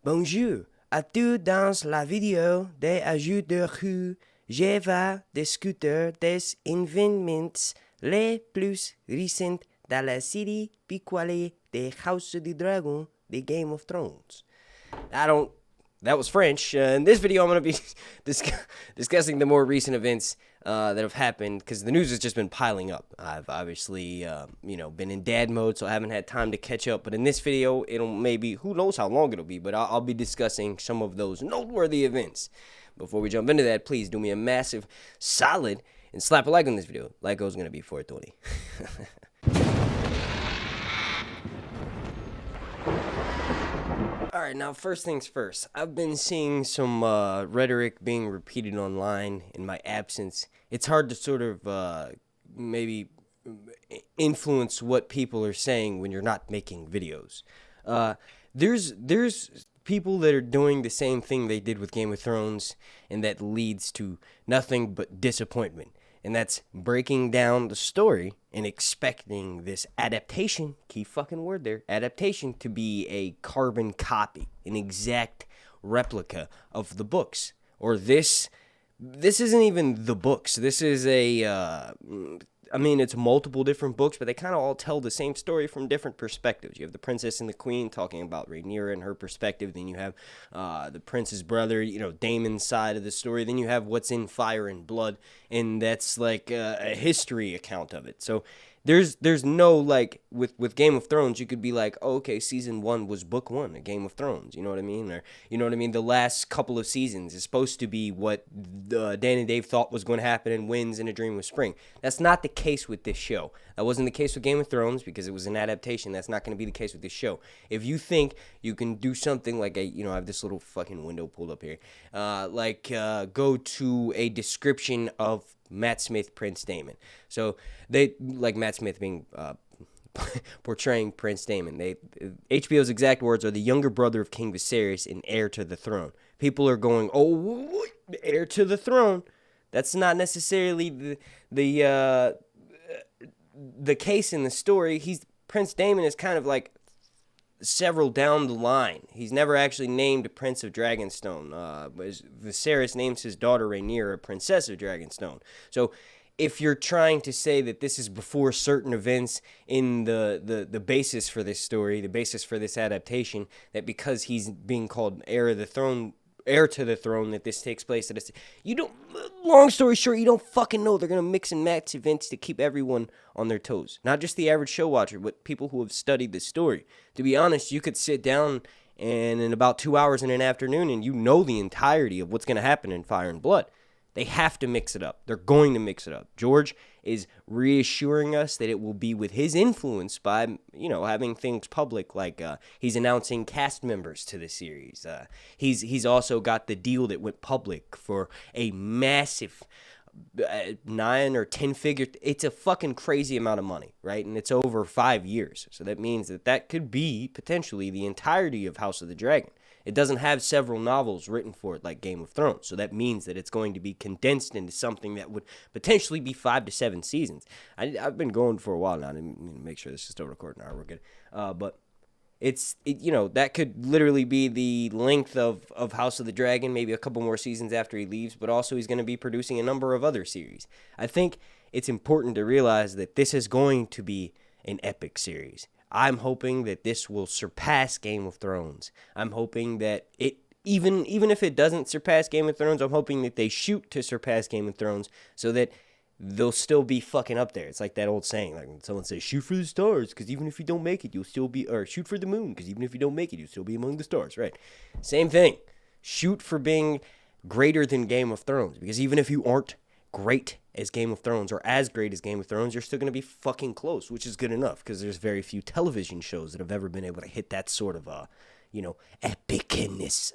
Bonjour à tous dans la vidéo des ajouts de rue. Je vais discuter des événements les plus récents dans la série Prequel de House of the Dragon, the Game of Thrones. That was French. In this video, I'm going to be discussing the more recent events that have happened, because the news has just been piling up. I've obviously, been in dad mode, so I haven't had time to catch up. But in this video, it'll maybe, who knows how long it'll be, but I'll be discussing some of those noteworthy events. Before we jump into that, please do me a massive solid and slap a like on this video. Like goes going to be 420. Alright, now first things first. I've been seeing some rhetoric being repeated online in my absence. It's hard to sort of maybe influence what people are saying when you're not making videos. There's people that are doing the same thing they did with Game of Thrones, and that leads to nothing but disappointment. And that's breaking down the story and expecting this adaptation, key fucking word there, adaptation, to be a carbon copy, an exact replica of the books. Or this isn't even the books. This is it's multiple different books, but they kind of all tell the same story from different perspectives. You have the princess and the queen talking about Rhaenyra and her perspective. Then you have the prince's brother, Daemon's side of the story. Then you have what's in Fire and Blood, and that's like a history account of it. So there's no, like, with Game of Thrones, you could be like, oh, okay, season 1 was book 1 of Game of Thrones, you know what I mean? Or, you know what I mean? The last couple of seasons is supposed to be what Dan and Dave thought was going to happen in Winds in A Dream of Spring. That's not the case with this show. That wasn't the case with Game of Thrones because it was an adaptation. That's not going to be the case with this show. If you think you can do something like I have this little fucking window pulled up here, go to a description of Matt Smith, Prince Daemon. So they, like Matt Smith being portraying Prince Daemon. HBO's exact words are the younger brother of King Viserys and heir to the throne. People are going, oh, heir to the throne. That's not necessarily the case in the story. Prince Daemon is kind of like several down the line. He's never actually named Prince of Dragonstone. Viserys names his daughter Rhaenyra Princess of Dragonstone. So if you're trying to say that this is before certain events in the basis for this story, the basis for this adaptation, that because he's being called heir to the throne, that this takes place at long story short, you don't fucking know. They're going to mix and match events to keep everyone on their toes. Not just the average show watcher, but people who have studied the story. To be honest, you could sit down and in about 2 hours in an afternoon and you know the entirety of what's going to happen in Fire and Blood. They have to mix it up. They're going to mix it up. George is reassuring us that it will be with his influence by, having things public, like he's announcing cast members to the series. He's also got the deal that went public for a massive 9 or 10 figure. It's a fucking crazy amount of money, right? And it's over 5 years. So that means that could be potentially the entirety of House of the Dragon. It doesn't have several novels written for it like Game of Thrones, so that means that it's going to be condensed into something that would potentially be 5 to 7 seasons. I've been going for a while now. I didn't make sure this is still recording. All right, we're good. But that could literally be the length of House of the Dragon, maybe a couple more seasons after he leaves, but also he's going to be producing a number of other series. I think it's important to realize that this is going to be an epic series. I'm hoping that this will surpass Game of Thrones. I'm hoping that it, even if it doesn't surpass Game of Thrones, I'm hoping that they shoot to surpass Game of Thrones so that they'll still be fucking up there. It's like that old saying, like when someone says, shoot for the stars, because even if you don't make it, you'll still be, or shoot for the moon, because even if you don't make it, you'll still be among the stars, right? Same thing. Shoot for being greater than Game of Thrones, because even if you aren't great as Game of Thrones or as great as Game of Thrones, you're still going to be fucking close, which is good enough because there's very few television shows that have ever been able to hit that sort of, epicness.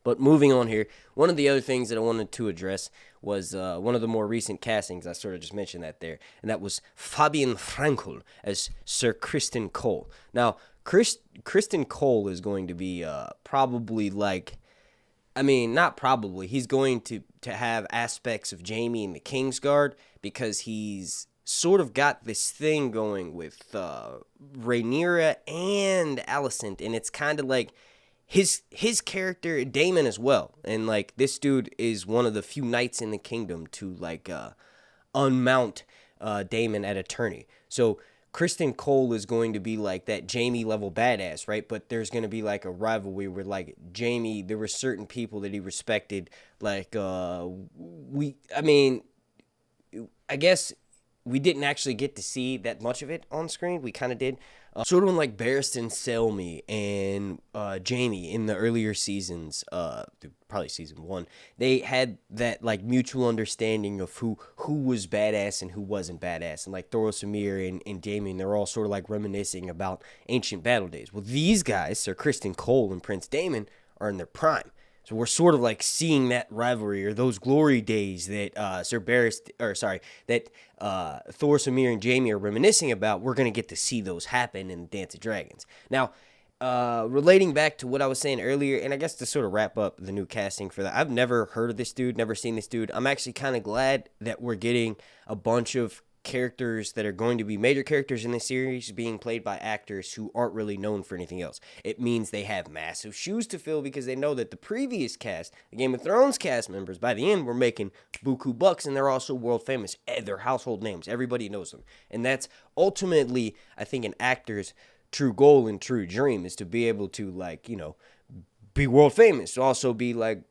But moving on here, one of the other things that I wanted to address was one of the more recent castings. I sort of just mentioned that there, and that was Fabian Frankel as Sir Criston Cole. Now, Criston Cole is going to be probably like, not probably. He's going to have aspects of Jaime in the Kingsguard because he's sort of got this thing going with Rhaenyra and Alicent, and it's kind of like his character, Daemon as well. And like this dude is one of the few knights in the kingdom to like unmount Daemon at attorney. So Kristen Cole is going to be like that Jaime level badass, right? But there's going to be like a rivalry where like Jaime, there were certain people that he respected. Like I guess we didn't actually get to see that much of it on screen. We kind of did. Sort of like Barristan Selmy and Jaime in the earlier seasons, probably season 1, they had that like mutual understanding of who was badass and who wasn't badass. And like Thoros Emir and Jaime, they're all sort of like reminiscing about ancient battle days. Well, these guys, Sir Kristen Cole and Prince Daemon, are in their prime. So we're sort of like seeing that rivalry or those glory days that Thoros Emir and Jaime are reminiscing about. We're going to get to see those happen in Dance of Dragons. Now, relating back to what I was saying earlier, and I guess to sort of wrap up the new casting for that, I've never heard of this dude, never seen this dude. I'm actually kind of glad that we're getting a bunch of characters that are going to be major characters in this series being played by actors who aren't really known for anything else. It means they have massive shoes to fill because they know that the previous cast, the Game of Thrones cast members, by the end were making buku bucks, and they're also world famous. They're household names. Everybody knows them. And that's ultimately, I think, an actor's true goal and true dream, is to be able to, like, you know, be world famous, also be like,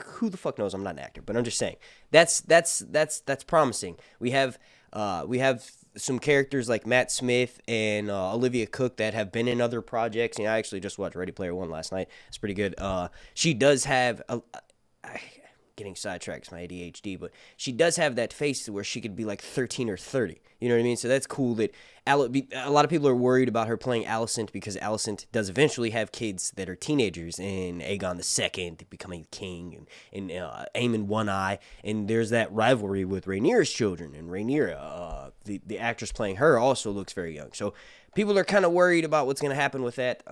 who the fuck knows? I'm not an actor, but I'm just saying that's promising. We have some characters like Matt Smith and Olivia Cook that have been in other projects. I actually just watched Ready Player One last night. It's pretty good. She does have getting sidetracked, it's my ADHD, but she does have that face where she could be like 13 or 30. You know what I mean? So that's cool that a lot of people are worried about her playing Alicent because Alicent does eventually have kids that are teenagers, and Aegon II becoming king, and Aemon One Eye, and there's that rivalry with Rhaenyra's children, and Rhaenyra, the actress playing her, also looks very young. So people are kind of worried about what's going to happen with that.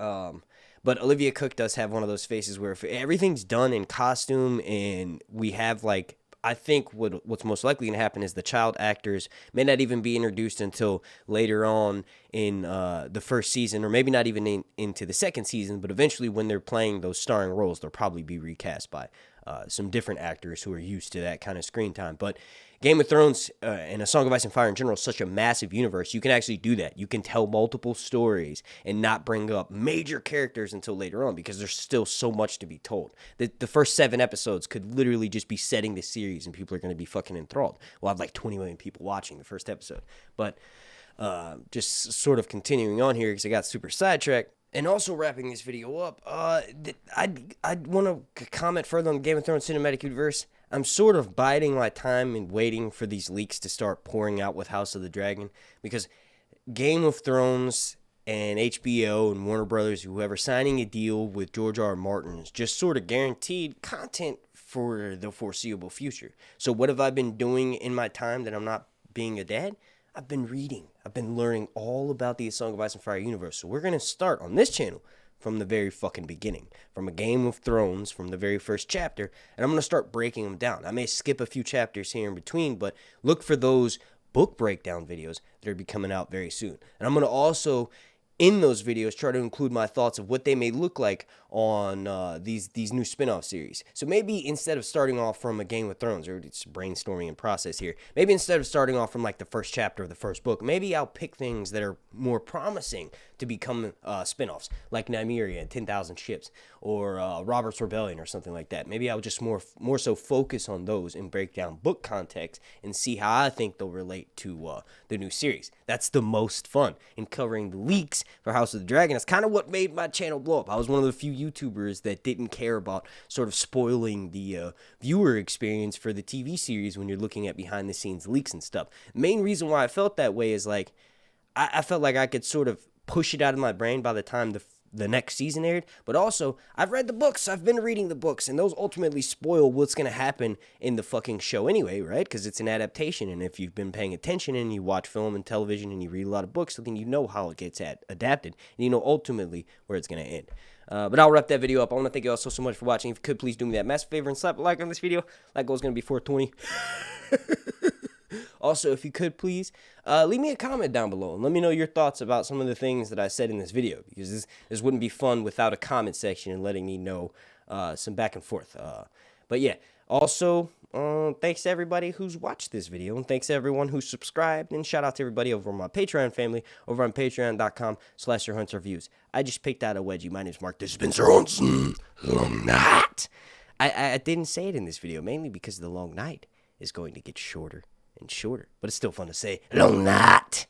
But Olivia Cook does have one of those faces where if everything's done in costume, and we have like, I think what's most likely going to happen is the child actors may not even be introduced until later on in the first season, or maybe not even into the second season, but eventually when they're playing those starring roles, they'll probably be recast by some different actors who are used to that kind of screen time. But Game of Thrones and A Song of Ice and Fire in general is such a massive universe. You can actually do that. You can tell multiple stories and not bring up major characters until later on because there's still so much to be told. The first 7 episodes could literally just be setting the series, and people are going to be fucking enthralled. We'll have like 20 million people watching the first episode. But just sort of continuing on here because I got super sidetracked. And also wrapping this video up, I'd want to comment further on the Game of Thrones cinematic universe. I'm sort of biding my time and waiting for these leaks to start pouring out with House of the Dragon, because Game of Thrones and HBO and Warner Brothers, whoever signing a deal with George R. R. Martin, is just sort of guaranteed content for the foreseeable future. So what have I been doing in my time that I'm not being a dad? I've been reading. I've been learning all about the A Song of Ice and Fire universe. So we're going to start on this channel from the very fucking beginning, from a Game of Thrones, from the very first chapter, and I'm going to start breaking them down. I may skip a few chapters here in between, but look for those book breakdown videos that are be coming out very soon. And I'm going to also, in those videos, try to include my thoughts of what they may look like on these new spin-off series. So maybe instead of starting off from a Game of Thrones, or it's brainstorming and process here, maybe instead of starting off from like the first chapter of the first book, maybe I'll pick things that are more promising to become spin-offs, like Nymeria and 10,000 Ships, or Robert's Rebellion, or something like that. Maybe I'll just more so focus on those and break down book context and see how I think they'll relate to the new series. That's the most fun in covering the leaks for House of the Dragon. That's kind of what made my channel blow up. I was one of the few YouTubers that didn't care about sort of spoiling the viewer experience for the TV series when you're looking at behind the scenes leaks and stuff. The main reason why I felt that way is like I felt like I could sort of push it out of my brain by the time the next season aired, but also I've read the books, I've been reading the books, and those ultimately spoil what's going to happen in the fucking show anyway, right? Because it's an adaptation, and if you've been paying attention and you watch film and television and you read a lot of books, then you know how it gets adapted, and you know ultimately where it's going to end. But I'll wrap that video up. I want to thank you all so much for watching. If you could, please do me that massive favor and slap a like on this video. That goal is going to be 420. Also, if you could please leave me a comment down below and let me know your thoughts about some of the things that I said in this video, because this wouldn't be fun without a comment section and letting me know some back and forth. But yeah, also, thanks to everybody who's watched this video, and thanks to everyone who's subscribed, and shout out to everybody over on my Patreon family, over on patreon.com/SirHuntsReviews. I just picked out a wedgie. My name's Mark. This has been Sir Hunts. Long night. I didn't say it in this video, mainly because the long night is going to get shorter and shorter, but it's still fun to say. Long night.